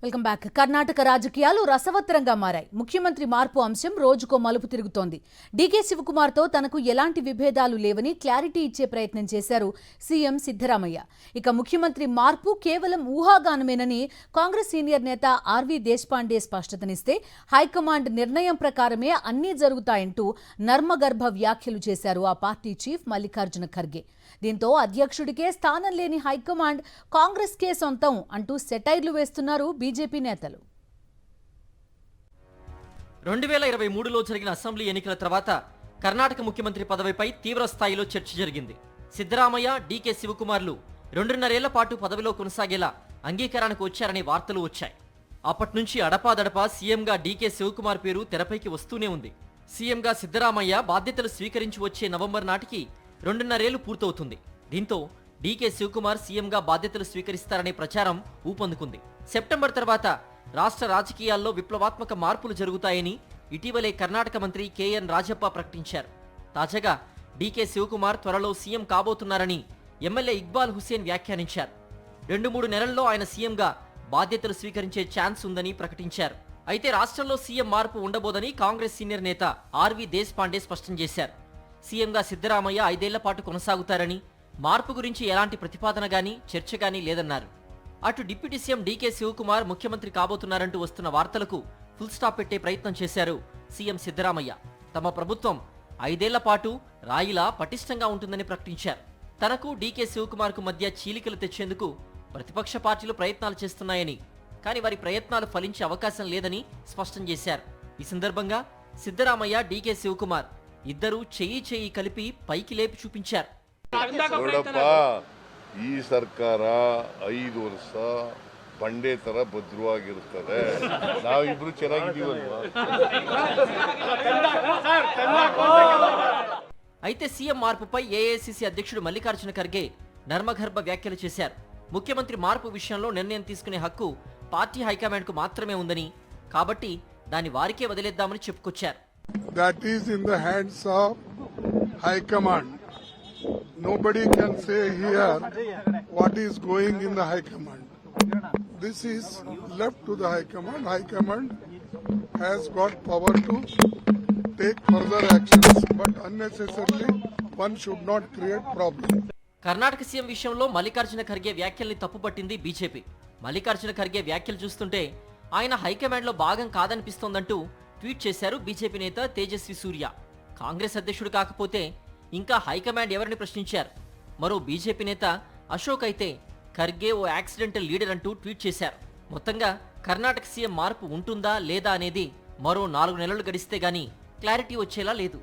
Welcome back. Karnataka రాజకీయాలు రసవత్తరంగా మారాయి. ముఖ్యమంత్రి మార్పు అంశం రోజుకో మలుపు తిరుగుతోంది. డీకే శివకుమార్తో తనకు ఎలాంటి విభేదాలు లేవని క్లారిటీ ఇచ్చే ప్రయత్నం చేశారు సీఎం సిద్ధరామయ్య. ఇక ముఖ్యమంత్రి మార్పు కేవలం ఊహాగానమేనని కాంగ్రెస్ సీనియర్ నేత ఆర్వీ దేశపాండే స్పష్టతనిస్తే, హైకమాండ్ నిర్ణయం ప్రకారమే అన్నీ జరుగుతాయంటూ నర్మగర్భ వ్యాఖ్యలు చేశారు ఆ పార్టీ చీఫ్ మల్లికార్జున ఖర్గే. దీంతో అధ్యక్షుడికే స్థానం లేని హైకమాండ్ కాంగ్రెస్కే సొంతం అంటూ సెటైర్లు వేస్తున్నారు బీజేపీ నేతలు. 2023లో జరిగిన అసెంబ్లీ ఎన్నికల తర్వాత కర్ణాటక ముఖ్యమంత్రి పదవిపై తీవ్ర స్థాయిలో చర్చ జరిగింది. సిద్ధరామయ్య, డీకే శివకుమార్లు 2.5 ఏళ్ల పాటు పదవిలో కొనసాగేలా అంగీకారానికి వచ్చారనే వార్తలు వచ్చాయి. అప్పటి నుంచి అడపాదడపా సీఎంగా డీకే శివకుమార్ పేరు తెరపైకి వస్తూనే ఉంది. సీఎంగా సిద్ధరామయ్య బాధ్యతలు స్వీకరించి వచ్చే నవంబర్ నాటికి 2.5 ఏళ్లు పూర్తవుతుంది. దీంతో డీకే శివకుమార్ సీఎంగా బాధ్యతలు స్వీకరిస్తారనే ప్రచారం ఊపందుకుంది. సెప్టెంబర్ తర్వాత రాష్ట్ర రాజకీయాల్లో విప్లవాత్మక మార్పులు జరుగుతాయని ఇటీవలే కర్ణాటక మంత్రి కేఎన్ రాజప్ప ప్రకటించారు. తాజాగా డీకే శివకుమార్ త్వరలో సీఎం కాబోతున్నారని ఎమ్మెల్యే ఇక్బాల్ హుసేన్ వ్యాఖ్యానించారు. 2-3 నెలల్లో ఆయన సీఎంగా బాధ్యతలు స్వీకరించే ఛాన్స్ ఉందని ప్రకటించారు. అయితే రాష్ట్రంలో సీఎం మార్పు ఉండబోదని కాంగ్రెస్ సీనియర్ నేత ఆర్వీ దేశపాండే స్పష్టం చేశారు. సీఎంగా సిద్ధరామయ్య 5 ఏళ్ల పాటు కొనసాగుతారని, మార్పు గురించి ఎలాంటి ప్రతిపాదన గానీ చర్చ గానీ లేదన్నారు. అటు డిప్యూటీ సీఎం డీకే శివకుమార్ ముఖ్యమంత్రి కాబోతున్నారంటూ వస్తున్న వార్తలకు ఫుల్ స్టాప్ పెట్టే ప్రయత్నం చేశారు సీఎం సిద్ధరామయ్య. తమ ప్రభుత్వం 5 ఏళ్ల పాటు రాయిలా పటిష్టంగా ఉంటుందని ప్రకటించారు. తనకు డీకే శివకుమార్ కు మధ్య చీలికలు తెచ్చేందుకు ప్రతిపక్ష పార్టీలు ప్రయత్నాలు చేస్తున్నాయని, కానీ వారి ప్రయత్నాలు ఫలించే అవకాశం లేదని స్పష్టం చేశారు. ఈ సందర్భంగా సిద్ధరామయ్య, డీకే శివకుమార్ ఇద్దరూ చెయ్యి కలిపి పైకి లేపి చూపించారు. ನೋಡಪ್ಪ, ಈ ಸರ್ಕಾರ 5 ವರ್ಷ ಬಂಡೆ ತರ ಭದ್ರವಾಗಿರುತ್ತದೆ. ನಾವಿಬ್ರು ಚೆನ್ನಾಗಿದ್ದೀವಲ್ವಾ? అయితే సీఎం మార్పుపై ఏఐసీసీ అధ్యక్షుడు మల్లికార్జున ఖర్గే నర్మగర్భ వ్యాఖ్యలు చేశారు. ముఖ్యమంత్రి మార్పు విషయంలో నిర్ణయం తీసుకునే హక్కు పార్టీ హైకమాండ్ కు మాత్రమే ఉందని, కాబట్టి దాన్ని వారికే వదిలేద్దామని చెప్పుకొచ్చారు. That is in the hands of High Command. Nobody can say here what is going in the High Command. This is left to the High Command. High Command has got power to take further actions, but unnecessarily one should not create problem. Karnataka CM విషయంలో Mallikarjuna Kharge వ్యాఖ్యల్ని తప్పుపట్టింది BJP. Mallikarjuna Kharge వ్యాఖ్యలు చూస్తుంటే ఆయన high command లో భాగం కాదనిపిస్తోందంటూ tweet చేశారు BJP నేత తేజస్వి సూర్య. కాంగ్రెస్ అధ్యక్షుడు కాకపోతే ఇంకా హైకమాండ్ ఎవరిని ప్రశ్నించారు. మరో బీజేపీ నేత అశోక్ అయితే ఖర్గే ఓ యాక్సిడెంటల్ లీడర్ అంటూ ట్వీట్ చేశారు. మొత్తంగా కర్ణాటక సీఎం మార్పు ఉంటుందా లేదా అనేది మరో 4 నెలలు గడిస్తే గానీ క్లారిటీ వచ్చేలా లేదు.